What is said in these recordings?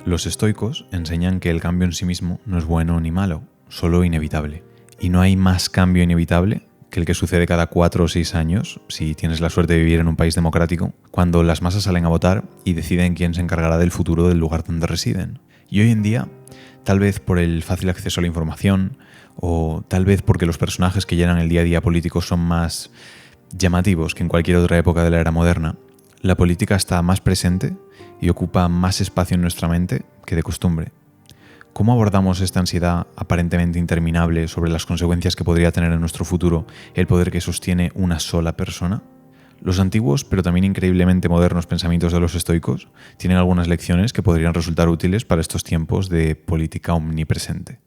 Los estoicos enseñan que el cambio en sí mismo no es bueno ni malo, solo inevitable. Y no hay más cambio inevitable que el que sucede cada 4 o 6 años, si tienes la suerte de vivir en un país democrático, cuando las masas salen a votar y deciden quién se encargará del futuro del lugar donde residen. Y hoy en día, tal vez por el fácil acceso a la información, o tal vez porque los personajes que llenan el día a día político son más llamativos que en cualquier otra época de la era moderna, la política está más presente y ocupa más espacio en nuestra mente que de costumbre. ¿Cómo abordamos esta ansiedad aparentemente interminable sobre las consecuencias que podría tener en nuestro futuro el poder que sostiene una sola persona? Los antiguos, pero también increíblemente modernos pensamientos de los estoicos tienen algunas lecciones que podrían resultar útiles para estos tiempos de política omnipresente.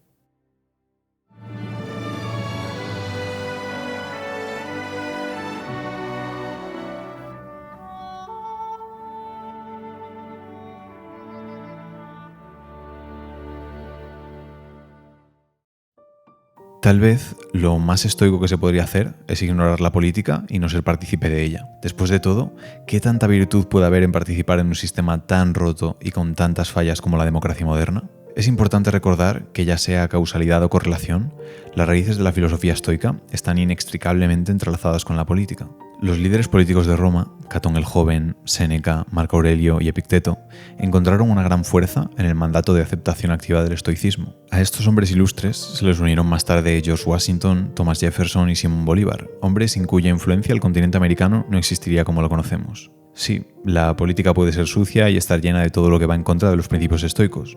Tal vez lo más estoico que se podría hacer es ignorar la política y no ser partícipe de ella. Después de todo, ¿qué tanta virtud puede haber en participar en un sistema tan roto y con tantas fallas como la democracia moderna? Es importante recordar que, ya sea causalidad o correlación, las raíces de la filosofía estoica están inextricablemente entrelazadas con la política. Los líderes políticos de Roma, Catón el Joven, Séneca, Marco Aurelio y Epicteto, encontraron una gran fuerza en el mandato de aceptación activa del estoicismo. A estos hombres ilustres se les unieron más tarde George Washington, Thomas Jefferson y Simón Bolívar, hombres sin cuya influencia el continente americano no existiría como lo conocemos. Sí, la política puede ser sucia y estar llena de todo lo que va en contra de los principios estoicos,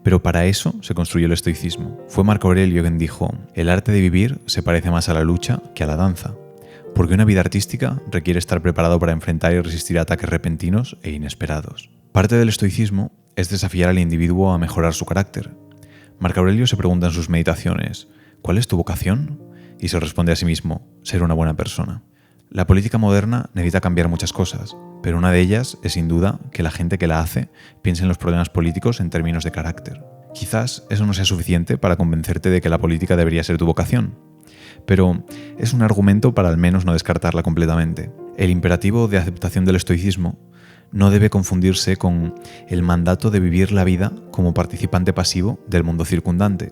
pero para eso se construyó el estoicismo. Fue Marco Aurelio quien dijo: el arte de vivir se parece más a la lucha que a la danza, porque una vida artística requiere estar preparado para enfrentar y resistir ataques repentinos e inesperados. Parte del estoicismo es desafiar al individuo a mejorar su carácter. Marco Aurelio se pregunta en sus meditaciones: ¿cuál es tu vocación? Y se responde a sí mismo: ser una buena persona. La política moderna necesita cambiar muchas cosas, pero una de ellas es sin duda que la gente que la hace piense en los problemas políticos en términos de carácter. Quizás eso no sea suficiente para convencerte de que la política debería ser tu vocación, pero es un argumento para al menos no descartarla completamente. El imperativo de aceptación del estoicismo no debe confundirse con el mandato de vivir la vida como participante pasivo del mundo circundante.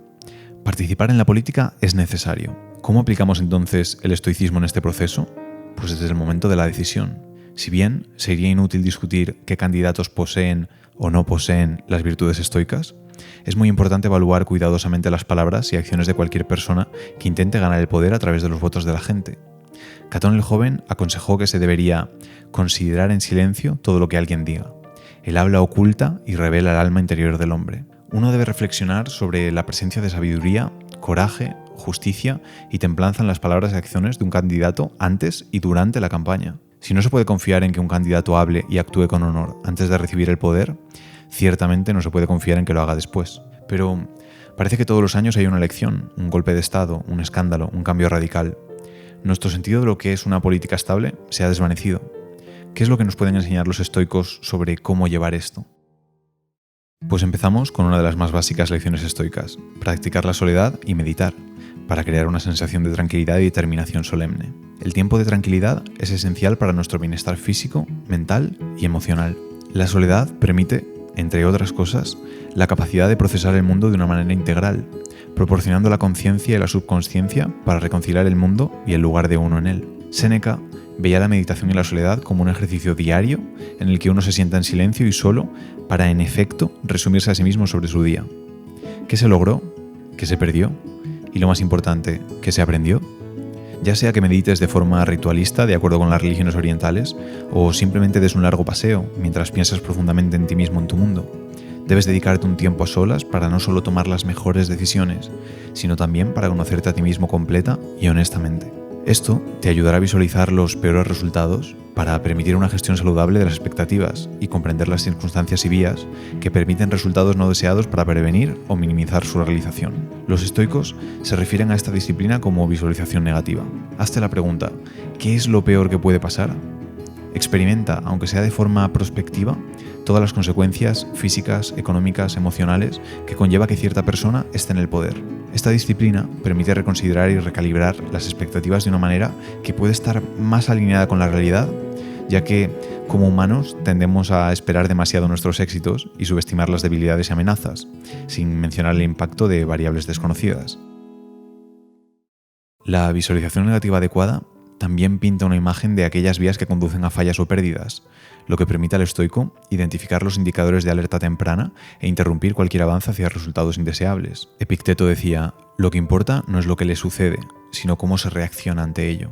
Participar en la política es necesario. ¿Cómo aplicamos entonces el estoicismo en este proceso? Pues desde el momento de la decisión. Si bien sería inútil discutir qué candidatos poseen o no poseen las virtudes estoicas, es muy importante evaluar cuidadosamente las palabras y acciones de cualquier persona que intente ganar el poder a través de los votos de la gente. Catón el Joven aconsejó que se debería considerar en silencio todo lo que alguien diga. El habla oculta y revela el alma interior del hombre. Uno debe reflexionar sobre la presencia de sabiduría, coraje, justicia y templanza en las palabras y acciones de un candidato antes y durante la campaña. Si no se puede confiar en que un candidato hable y actúe con honor antes de recibir el poder, ciertamente no se puede confiar en que lo haga después. Pero parece que todos los años hay una elección, un golpe de estado, un escándalo, un cambio radical. Nuestro sentido de lo que es una política estable se ha desvanecido. ¿Qué es lo que nos pueden enseñar los estoicos sobre cómo llevar esto? Pues empezamos con una de las más básicas lecciones estoicas: practicar la soledad y meditar, para crear una sensación de tranquilidad y determinación solemne. El tiempo de tranquilidad es esencial para nuestro bienestar físico, mental y emocional. La soledad permite, entre otras cosas, la capacidad de procesar el mundo de una manera integral, proporcionando la conciencia y la subconsciencia para reconciliar el mundo y el lugar de uno en él. Séneca veía la meditación y la soledad como un ejercicio diario en el que uno se sienta en silencio y solo para, en efecto, resumirse a sí mismo sobre su día. ¿Qué se logró? ¿Qué se perdió? Y lo más importante, ¿qué se aprendió? Ya sea que medites de forma ritualista, de acuerdo con las religiones orientales, o simplemente des un largo paseo mientras piensas profundamente en ti mismo, en tu mundo, debes dedicarte un tiempo a solas para no solo tomar las mejores decisiones, sino también para conocerte a ti mismo completa y honestamente. Esto te ayudará a visualizar los peores resultados para permitir una gestión saludable de las expectativas y comprender las circunstancias y vías que permiten resultados no deseados para prevenir o minimizar su realización. Los estoicos se refieren a esta disciplina como visualización negativa. Hazte la pregunta: ¿qué es lo peor que puede pasar? Experimenta, aunque sea de forma prospectiva, todas las consecuencias físicas, económicas, emocionales que conlleva que cierta persona esté en el poder. Esta disciplina permite reconsiderar y recalibrar las expectativas de una manera que puede estar más alineada con la realidad ya que como humanos tendemos a esperar demasiado nuestros éxitos y subestimar las debilidades y amenazas, sin mencionar el impacto de variables desconocidas. La visualización negativa adecuada también pinta una imagen de aquellas vías que conducen a fallas o pérdidas, lo que permite al estoico identificar los indicadores de alerta temprana e interrumpir cualquier avance hacia resultados indeseables. Epicteto decía: lo que importa no es lo que le sucede, sino cómo se reacciona ante ello.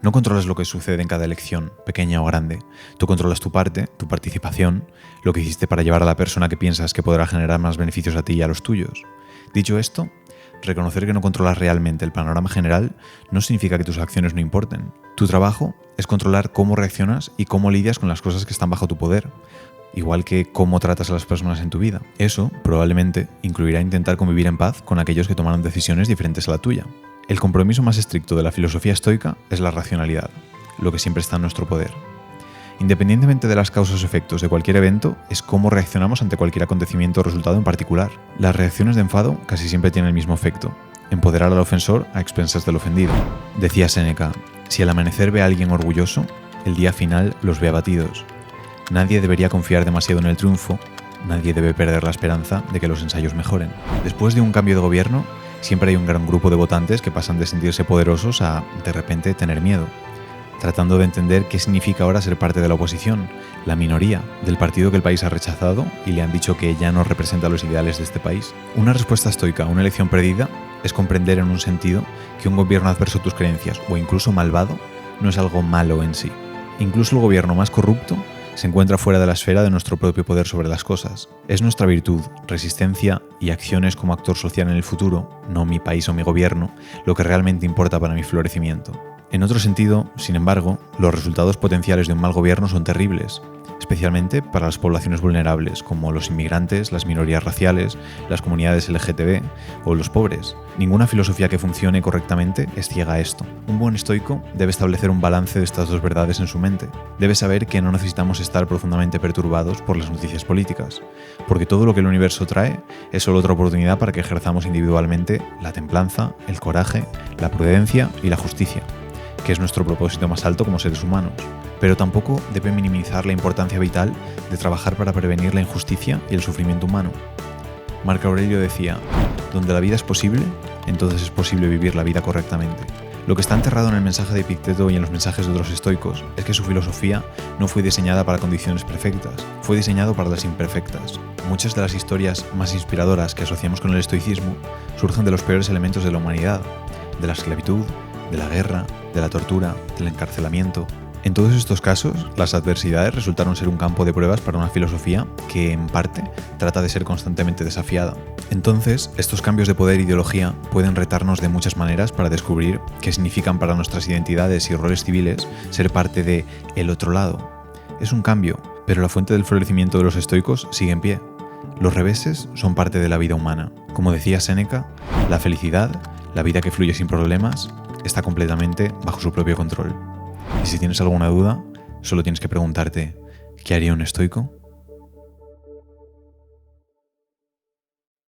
No controlas lo que sucede en cada elección, pequeña o grande. Tú controlas tu parte, tu participación, lo que hiciste para llevar a la persona que piensas que podrá generar más beneficios a ti y a los tuyos. Dicho esto, reconocer que no controlas realmente el panorama general no significa que tus acciones no importen. Tu trabajo es controlar cómo reaccionas y cómo lidias con las cosas que están bajo tu poder, igual que cómo tratas a las personas en tu vida. Eso, probablemente, incluirá intentar convivir en paz con aquellos que tomaron decisiones diferentes a la tuya. El compromiso más estricto de la filosofía estoica es la racionalidad, lo que siempre está en nuestro poder. Independientemente de las causas o efectos de cualquier evento, es cómo reaccionamos ante cualquier acontecimiento o resultado en particular. Las reacciones de enfado casi siempre tienen el mismo efecto: empoderar al ofensor a expensas del ofendido. Decía Séneca: si al amanecer ve a alguien orgulloso, el día final los ve abatidos. Nadie debería confiar demasiado en el triunfo, nadie debe perder la esperanza de que los ensayos mejoren. Después de un cambio de gobierno, siempre hay un gran grupo de votantes que pasan de sentirse poderosos a, de repente, tener miedo, tratando de entender qué significa ahora ser parte de la oposición, la minoría, del partido que el país ha rechazado y le han dicho que ya no representa los ideales de este país. Una respuesta estoica a una elección perdida es comprender en un sentido que un gobierno adverso a tus creencias o incluso malvado no es algo malo en sí. Incluso el gobierno más corrupto se encuentra fuera de la esfera de nuestro propio poder sobre las cosas. Es nuestra virtud, resistencia y acciones como actor social en el futuro, no mi país o mi gobierno, lo que realmente importa para mi florecimiento. En otro sentido, sin embargo, los resultados potenciales de un mal gobierno son terribles, especialmente para las poblaciones vulnerables, como los inmigrantes, las minorías raciales, las comunidades LGTB o los pobres. Ninguna filosofía que funcione correctamente es ciega a esto. Un buen estoico debe establecer un balance de estas dos verdades en su mente. Debe saber que no necesitamos estar profundamente perturbados por las noticias políticas, porque todo lo que el universo trae es solo otra oportunidad para que ejerzamos individualmente la templanza, el coraje, la prudencia y la justicia, que es nuestro propósito más alto como seres humanos. Pero tampoco debe minimizar la importancia vital de trabajar para prevenir la injusticia y el sufrimiento humano. Marco Aurelio decía: donde la vida es posible, entonces es posible vivir la vida correctamente. Lo que está enterrado en el mensaje de Epicteto y en los mensajes de otros estoicos es que su filosofía no fue diseñada para condiciones perfectas, fue diseñado para las imperfectas. Muchas de las historias más inspiradoras que asociamos con el estoicismo surgen de los peores elementos de la humanidad, de la esclavitud, de la guerra, de la tortura, del encarcelamiento. En todos estos casos, las adversidades resultaron ser un campo de pruebas para una filosofía que, en parte, trata de ser constantemente desafiada. Entonces, estos cambios de poder e ideología pueden retarnos de muchas maneras para descubrir qué significan para nuestras identidades y roles civiles ser parte de el otro lado. Es un cambio, pero la fuente del florecimiento de los estoicos sigue en pie. Los reveses son parte de la vida humana. Como decía Séneca, la felicidad, la vida que fluye sin problemas, está completamente bajo su propio control. Y si tienes alguna duda, solo tienes que preguntarte: ¿qué haría un estoico?